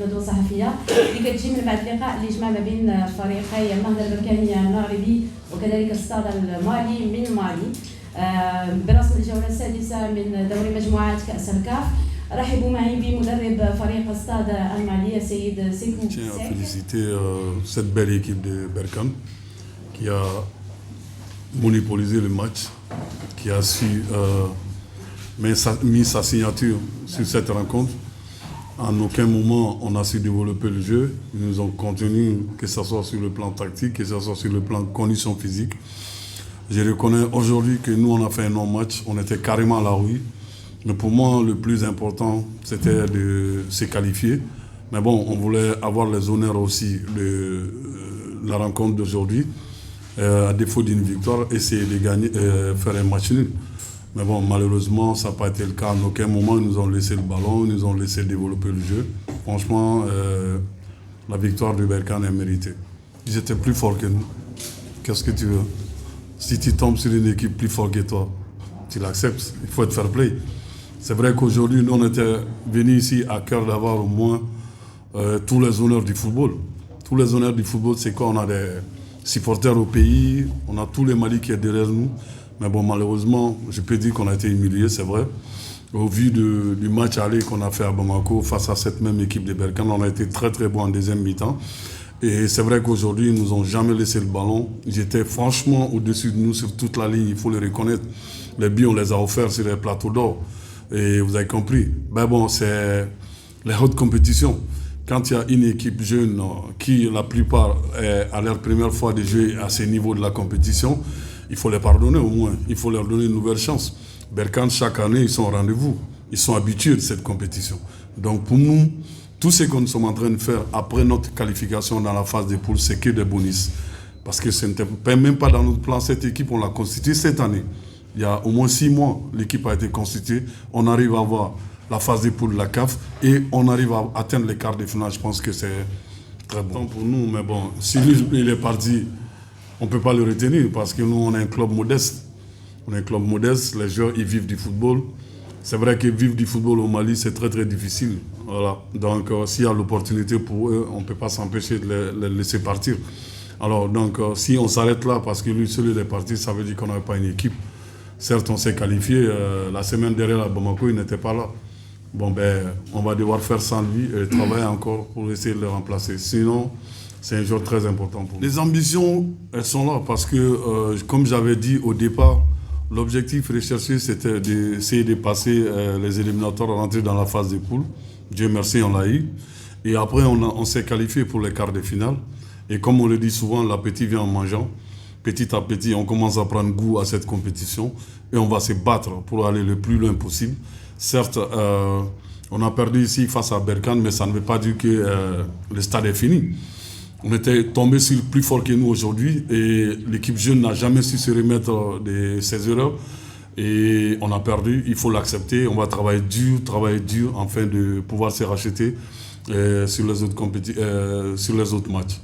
ندوة صحفية اللي كتجي من بعد اللقاء اللي جمع ما بين فريقي النهضة البركاني المغربي وكذلك الستاد المالي من مالي برسم الجولة السادسة من دوري مجموعات كأس الكاف. رحبوا معي بمدرب فريق الستاد المالي السيد سيكو. Je tiens à féliciter cette belle équipe de Berkane qui a monopolisé le match, qui a su mis sa signature sur cette rencontre. En aucun moment on a su développer le jeu. Ils nous ont contenu, que ce soit sur le plan tactique, que ce soit sur le plan conditions physiques. Je reconnais aujourd'hui que nous on a fait un non-match, on était carrément à la rue. Mais pour moi, le plus important, c'était de se qualifier. Mais bon, on voulait avoir les honneurs aussi de la rencontre d'aujourd'hui. À défaut d'une victoire, essayer de gagner, faire un match nul. Mais bon, malheureusement, ça n'a pas été le cas. En aucun moment, ils nous ont laissé le ballon, ils nous ont laissé développer le jeu. Franchement, la victoire de Berkane est méritée. Ils étaient plus forts que nous. Qu'est-ce que tu veux? Si tu tombes sur une équipe plus forte que toi, tu l'acceptes. Il faut être fair play. C'est vrai qu'aujourd'hui, nous, on était venus ici à cœur d'avoir au moins tous les honneurs du football. Tous les honneurs du football, c'est quoi? On a des supporters au pays, on a tous les Mali qui est derrière nous. Mais bon, malheureusement, je peux dire qu'on a été humiliés, c'est vrai. Au vu du match aller qu'on a fait à Bamako face à cette même équipe de Berkane, on a été très très bon en deuxième mi-temps. Et c'est vrai qu'aujourd'hui, ils ne nous ont jamais laissé le ballon. Ils étaient franchement au-dessus de nous sur toute la ligne, il faut le reconnaître. Les buts, on les a offerts sur les plateaux d'or. Et vous avez compris. Ben bon, c'est les hautes compétitions. Quand il y a une équipe jeune qui, la plupart, est à leur première fois de jouer à ce niveau de la compétition, il faut les pardonner au moins. Il faut leur donner une nouvelle chance. Berkane, chaque année, ils sont au rendez-vous. Ils sont habitués de cette compétition. Donc pour nous, tout ce que nous sommes en train de faire après notre qualification dans la phase des poules, c'est que des bonus. Parce que ce n'était même pas dans notre plan. Cette équipe, on l'a constituée cette année. Il y a au moins 6 mois, l'équipe a été constituée. On arrive à avoir la phase des poules de la CAF et on arrive à atteindre les quarts de finale. Je pense que c'est très bon pour nous. Mais bon, si lui, il est parti, on ne peut pas le retenir parce que nous, on est un club modeste. On est un club modeste, les joueurs, ils vivent du football. C'est vrai que vivre du football au Mali, c'est très très difficile. Voilà. Donc, s'il y a l'opportunité pour eux, on ne peut pas s'empêcher de les laisser partir. Alors, donc, si on s'arrête là parce que lui, seul, il est parti, ça veut dire qu'on n'avait pas une équipe. Certes, on s'est qualifié. La semaine dernière à Bamako, il n'était pas là. Bon, ben, on va devoir faire sans lui et travailler encore pour essayer de le remplacer. Sinon, c'est un joueur très important pour nous. Les ambitions, elles sont là parce que, comme j'avais dit au départ, l'objectif recherché, c'était d'essayer de passer les éliminatoires, rentrer dans la phase des poules. Dieu merci, on l'a eu. Et après, on s'est qualifié pour les quarts de finale. Et comme on le dit souvent, l'appétit vient en mangeant. Petit à petit, on commence à prendre goût à cette compétition et on va se battre pour aller le plus loin possible. Certes, on a perdu ici face à Berkane, mais ça ne veut pas dire que le stade est fini. On était tombé sur le plus fort que nous aujourd'hui et l'équipe jeune n'a jamais su se remettre de ses erreurs. Et on a perdu, il faut l'accepter. On va travailler dur afin de pouvoir se racheter sur les autres matchs.